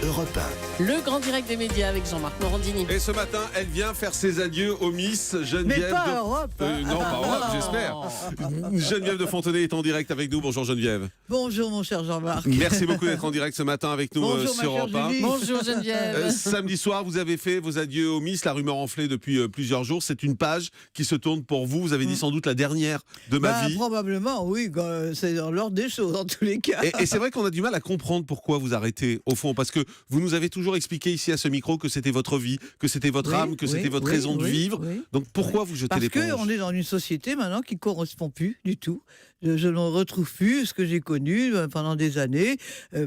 Europe 1. Le grand direct des médias avec Jean-Marc Morandini. Et ce matin, elle vient faire ses adieux aux Miss Geneviève. Mais pas Europe. Non, pas Europe, j'espère. Geneviève de Fontenay est en direct avec nous. Bonjour Geneviève. Bonjour mon cher Jean-Marc. Merci beaucoup d'être en direct ce matin avec nous Bonjour, sur ma chère Europe 1. Julie. Bonjour Geneviève. Samedi soir, vous avez fait vos adieux aux Miss. La rumeur enflée depuis plusieurs jours. C'est une page qui se tourne pour vous. Vous avez dit sans doute la dernière de ma vie. Probablement, oui. C'est dans l'ordre des choses, en tous les cas. Et c'est vrai qu'on a du mal à comprendre pourquoi vous arrêtez, au fond. Parce que vous nous avez toujours expliqué ici à ce micro que c'était votre vie, que c'était votre âme, que c'était votre raison de vivre. Donc pourquoi vous jetez l'éponge ? Parce qu'on est dans une société maintenant qui ne correspond plus du tout. Je ne retrouve plus ce que j'ai connu pendant des années,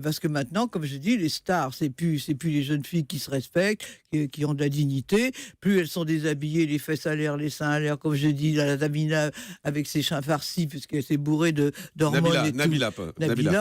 parce que maintenant, comme je dis, les stars, c'est plus les jeunes filles qui se respectent, qui ont de la dignité. Plus elles sont déshabillées, les fesses à l'air, les seins à l'air, comme je dis, la Nabila avec ses seins farcis, puisqu'elle s'est bourrée d'hormones. Nabila,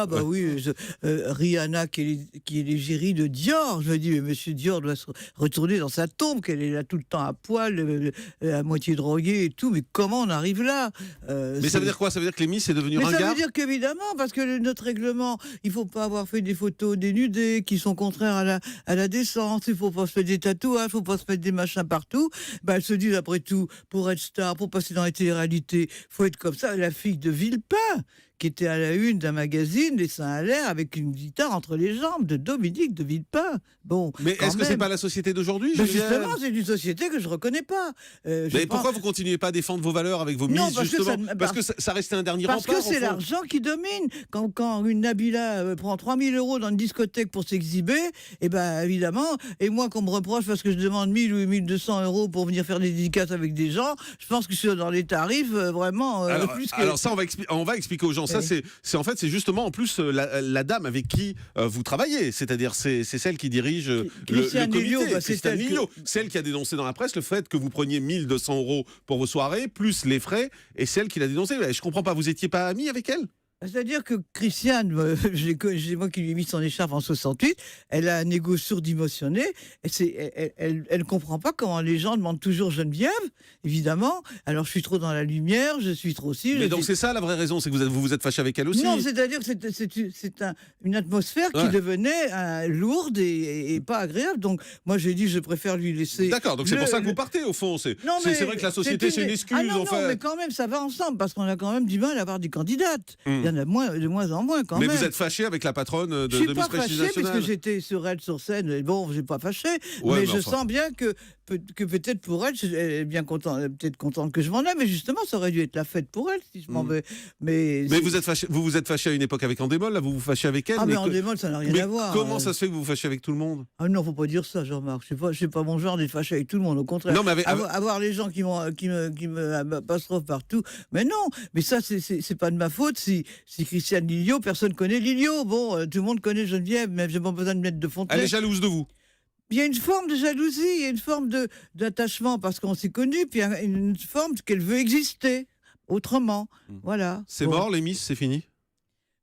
bah oui. Rihanna qui est l'égérie de Dior. Je me dis, mais Monsieur Dior doit se retourner dans sa tombe, qu'elle est là tout le temps à poil, à moitié droguée et tout. Mais comment on arrive là Mais ça veut dire quoi ? Ça veut dire que les Miss c'est devenu ringard ? Ça veut dire qu'évidemment, parce que notre règlement, il ne faut pas avoir fait des photos dénudées qui sont contraires à la décence, il ne faut pas se mettre des tatouages, il ne faut pas se mettre des machins partout. Elles se disent, après tout, pour être star, pour passer dans les téléréalités, il faut être comme ça. La fille de Villepin, qui était à la une d'un magazine, les seins à l'air, avec une guitare entre les jambes, de Dominique de Villepin. Bon, mais est-ce que c'est pas la société d'aujourd'hui ? Justement, c'est une société que je reconnais pas. Mais pourquoi vous continuez pas à défendre vos valeurs avec vos Miss, justement ? Parce que ça restait un dernier rempart. Parce que c'est l'argent qui domine. Quand une Nabila prend 3 000 € dans une discothèque pour s'exhiber, et évidemment, et moi qu'on me reproche parce que je demande 1 000 ou 1 200 € pour venir faire des dédicaces avec des gens, je pense que je suis dans les tarifs vraiment plus que... Alors ça, on va expliquer aux gens. Ça, c'est justement en plus la dame avec qui vous travaillez, c'est-à-dire c'est celle qui dirige le comité, Christiane Miliot, celle qui a dénoncé dans la presse le fait que vous preniez 1 200 € pour vos soirées, plus les frais, et celle qui l'a dénoncé. Je comprends pas, vous étiez pas amis avec elle ? C'est-à-dire que Christiane, c'est moi qui lui ai mis son écharpe en 68, elle a un égo surdimensionné, et elle ne comprend pas comment les gens demandent toujours Geneviève, évidemment. Alors je suis trop dans la lumière, je suis trop ci. Mais donc c'est ça la vraie raison, c'est que vous vous êtes fâché avec elle aussi ? Non, c'est-à-dire que c'est une atmosphère qui devenait lourde et pas agréable. Donc moi j'ai dit je préfère lui laisser... D'accord, donc c'est pour ça que vous partez au fond. C'est vrai que la société c'est une excuse. Non, mais quand même ça va ensemble, parce qu'on a quand même du mal à avoir des candidates. Il y en a de moins en moins quand même. Mais vous êtes fâché avec la patronne de Miss Prestige Nationale ? Je suis pas fâché parce que j'étais sur elle sur scène. Et bon, je suis pas fâché, mais je sens bien que peut-être pour elle, elle est bien peut-être contente que je m'en aille, mais justement, ça aurait dû être la fête pour elle si je m'en vais. Mais vous êtes fâché à une époque avec Endemol, là vous vous fâchez avec elle. Ah mais Endemol, ça n'a rien à voir. Comment ça se fait que vous vous fâchez avec tout le monde ? Ah non, faut pas dire ça, Jean-Marc. C'est pas mon genre d'être fâché avec tout le monde, au contraire. Non, mais avoir les gens qui me apostrophent partout. Mais non, mais ça c'est pas de ma faute si Christiane Miliot, personne connaît Lilio. Bon, tout le monde connaît Geneviève, mais j'ai pas besoin de mettre de Fontenay. Elle est jalouse de vous ? Il y a une forme de jalousie, il y a une forme d'attachement parce qu'on s'est connus, puis il y a une forme qu'elle veut exister autrement. Voilà. C'est mort, les Miss, c'est fini ?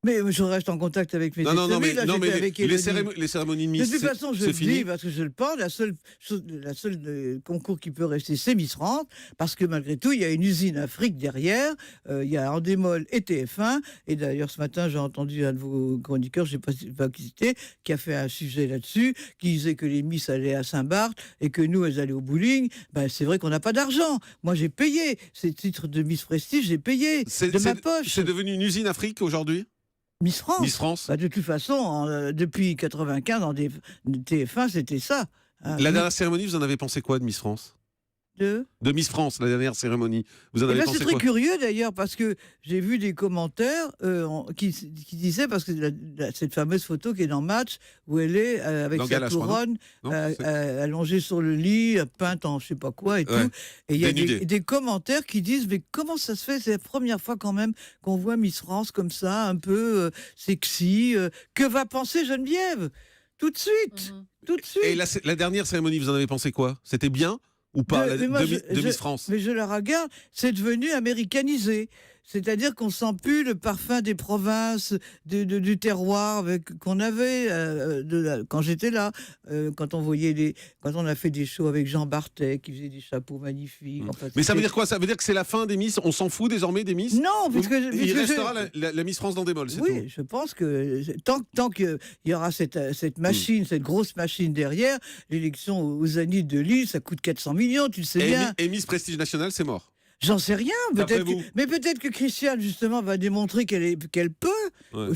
Mais je reste en contact avec mes mais avec les cérémonies de Miss, de toute façon, je le dis parce que je le pense, la seule concours qui peut rester, c'est Miss France, parce que malgré tout, il y a une usine Afrique derrière, il y a Endemol et TF1, et d'ailleurs ce matin, j'ai entendu un de vos chroniqueurs, je ne sais pas qui c'était, qui a fait un sujet là-dessus, qui disait que les Miss allaient à Saint-Barth, et que nous, elles allaient au bowling. C'est vrai qu'on n'a pas d'argent. Moi, j'ai payé ces titres de Miss Prestige, j'ai payé de ma poche. C'est devenu une usine Afrique aujourd'hui ? Miss France. Miss France. De toute façon, depuis 95, en TF1, c'était ça. La dernière cérémonie, vous en avez pensé quoi de Miss France ? De Miss France, la dernière cérémonie. Vous en avez pensé quoi ? C'est très curieux d'ailleurs, parce que j'ai vu des commentaires qui disaient, parce que cette fameuse photo qui est dans Match, où elle est avec sa couronne, allongée sur le lit, peinte en je sais pas quoi et tout. Et il y a des commentaires qui disent, mais comment ça se fait ? C'est la première fois quand même qu'on voit Miss France comme ça, un peu sexy. Que va penser Geneviève ? Tout de suite. Tout de suite. Et la dernière cérémonie, vous en avez pensé quoi ? C'était bien ? Ou pas, de Miss France? Mais je la regarde, c'est devenu américanisé. C'est-à-dire qu'on sent plus le parfum des provinces, du terroir qu'on avait quand j'étais là, quand on a fait des shows avec Jean Barthès qui faisait des chapeaux magnifiques. Enfin, mais ça veut dire quoi? Ça veut dire que c'est la fin des Miss? On s'en fout désormais des Miss? Non, il restera la Miss France dans des molles, c'est oui, tout. je pense que tant qu'il y aura cette machine, cette grosse machine derrière, l'élection aux Zénith de Lille, ça coûte 400 millions, tu le sais bien. Et Miss Prestige National, c'est mort. J'en sais rien. Mais peut-être que Christiane, justement, va démontrer qu'elle peut. Ouais.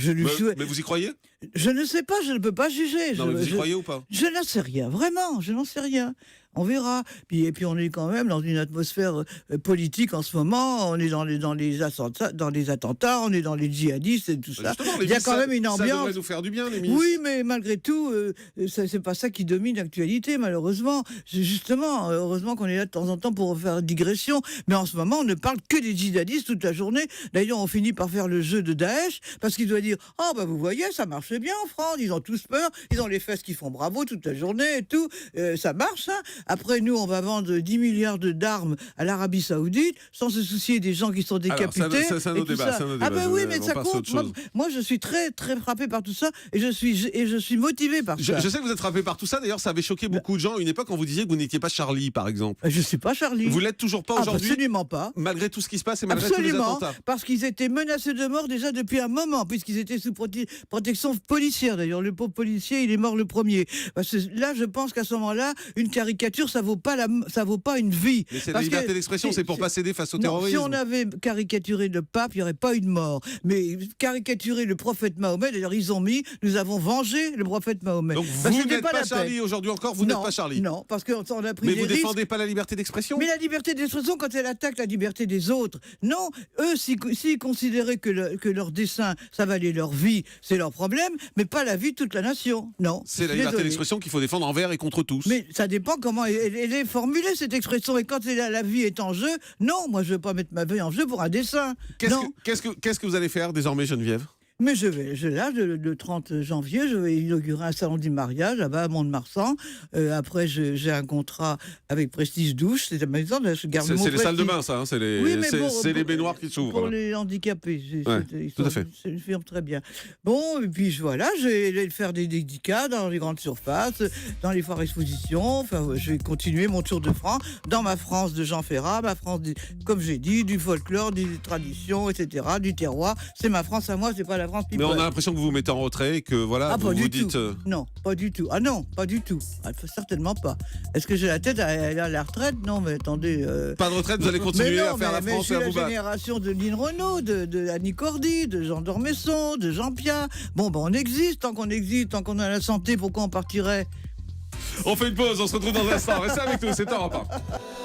Mais vous y croyez? Je ne sais pas, je ne peux pas juger. Non, mais vous y croyez ou pas? Je n'en sais rien, vraiment, je n'en sais rien. On verra. Et puis on est quand même dans une atmosphère politique en ce moment. On est dans les attentats, on est dans les djihadistes et tout ça. Il y a quand même une ambiance. Ça devrait nous faire du bien, les Miss. Oui, mais malgré tout, c'est pas ça qui domine l'actualité, malheureusement. Justement, heureusement qu'on est là de temps en temps pour faire digression. Mais en ce moment, on ne parle que des djihadistes toute la journée. D'ailleurs, on finit par faire le jeu de Daesh parce qu'il doit dire « bah vous voyez, ça marche bien en France. Ils ont tous peur. Ils ont les fesses qui font bravo toute la journée et tout. Ça marche, hein. Après, nous, on va vendre 10 milliards d'armes à l'Arabie Saoudite sans se soucier des gens qui sont décapités. Alors, c'est un autre débat. Ah ben oui, mais ça compte. Moi, je suis très, très frappé par tout ça et je suis motivé par ça. Je sais que vous êtes frappé par tout ça. D'ailleurs, ça avait choqué beaucoup de gens à une époque quand vous disiez que vous n'étiez pas Charlie, par exemple. Je ne suis pas Charlie. Vous l'êtes toujours pas aujourd'hui? Absolument pas. Malgré tout ce qui se passe et malgré tous les attentats. Parce qu'ils étaient menacés de mort déjà depuis un moment, puisqu'ils étaient sous protection policière. D'ailleurs, le pauvre policier, il est mort le premier. Parce que là, je pense qu'à ce moment-là, une caricature, ça vaut pas une vie. Mais c'est la liberté d'expression, c'est pour pas céder face au terrorisme. Si on avait caricaturé le pape, il n'y aurait pas eu de mort. Mais caricaturer le prophète Mahomet, d'ailleurs, ils ont mis, nous avons vengé le prophète Mahomet. Donc vous n'êtes pas Charlie aujourd'hui encore, vous n'êtes pas Charlie. Non, parce qu'on a pris mais des vous risques. défendez pas la liberté d'expression? Mais la liberté d'expression, quand elle attaque la liberté des autres. Non, eux, s'ils considéraient que leur dessein, ça valait leur vie, c'est leur problème, mais pas la vie de toute la nation. Non. C'est la liberté d'expression qu'il faut défendre envers et contre tous. Mais ça dépend comment elle est formulée, cette expression. Et quand la vie est en jeu, non, moi je ne veux pas mettre ma vie en jeu pour un dessin. Qu'est-ce que vous allez faire désormais, Geneviève? Mais le 30 janvier, je vais inaugurer un salon du mariage là-bas à Mont-de-Marsan. Après, j'ai un contrat avec Prestige Douche. C'est la maison de je garde mon C'est les Prestige. salles de bain, ça. Hein, c'est les baignoires qui s'ouvrent. Pour les handicapés. Tout à fait. C'est une firme très bien. Bon, et puis voilà, je vais faire des dédicats dans les grandes surfaces, dans les foires expositions. Enfin, je vais continuer mon tour de France dans ma France de Jean Ferrat, ma France, comme j'ai dit, du folklore, des traditions, etc., du terroir. C'est ma France à moi, c'est pas la France. Mais on a l'impression que vous vous mettez en retrait et que voilà, vous vous dites. Non, pas du tout. Ah non, pas du tout. Certainement pas. Est-ce que j'ai la tête à la retraite? Non, mais attendez. Pas de retraite, vous allez continuer à faire la France et à vous battre. Je suis la génération de Lynn Renaud, de Annie Cordy, de Jean d'Ormesson, de Jean Piat. Bon, on existe. Tant qu'on a la santé, pourquoi on partirait? On fait une pause, on se retrouve dans un instant. Restez avec nous, c'est Europe 1.